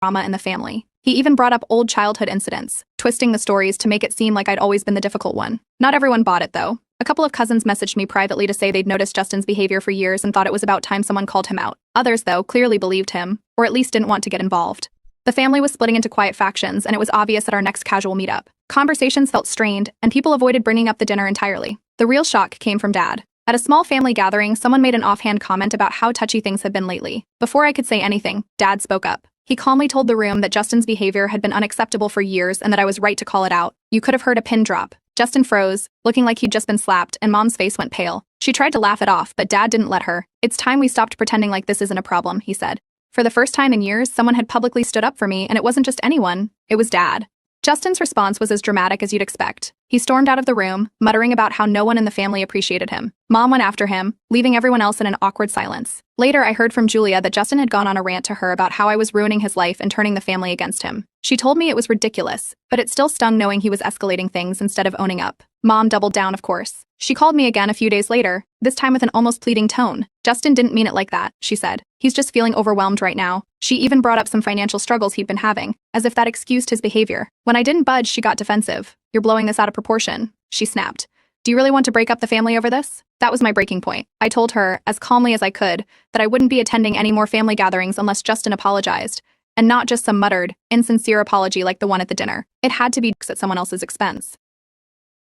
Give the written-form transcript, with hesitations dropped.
drama in the family. He even brought up old childhood incidents, twisting the stories to make it seem like I'd always been the difficult one. Not everyone bought it, though. A couple of cousins messaged me privately to say they'd noticed Justin's behavior for years and thought it was about time someone called him out. Others, though, clearly believed him, or at least didn't want to get involved. The family was splitting into quiet factions, and it was obvious at our next casual meetup. Conversations felt strained, and people avoided bringing up the dinner entirely. The real shock came from Dad. At a small family gathering, someone made an offhand comment about how touchy things had been lately. Before I could say anything, Dad spoke up. He calmly told the room that Justin's behavior had been unacceptable for years and that I was right to call it out. You could have heard a pin drop. Justin froze, looking like he'd just been slapped, and Mom's face went pale. She tried to laugh it off, but Dad didn't let her. "It's time we stopped pretending like this isn't a problem," he said. For the first time in years, someone had publicly stood up for me, and it wasn't just anyone, it was Dad. Justin's response was as dramatic as you'd expect. He stormed out of the room, muttering about how no one in the family appreciated him. Mom went after him, leaving everyone else in an awkward silence. Later, I heard from Julia that Justin had gone on a rant to her about how I was ruining his life and turning the family against him. She told me it was ridiculous, but it still stung knowing he was escalating things instead of owning up. Mom doubled down, of course. She called me again a few days later, this time with an almost pleading tone. "Justin didn't mean it like that," she said. "He's just feeling overwhelmed right now." She even brought up some financial struggles he'd been having, as if that excused his behavior. When I didn't budge, she got defensive. "You're blowing this out of proportion," she snapped. "Do you really want to break up the family over this?" That was my breaking point. I told her, as calmly as I could, that I wouldn't be attending any more family gatherings unless Justin apologized, and not just some muttered, insincere apology like the one at the dinner. It had to be at someone else's expense.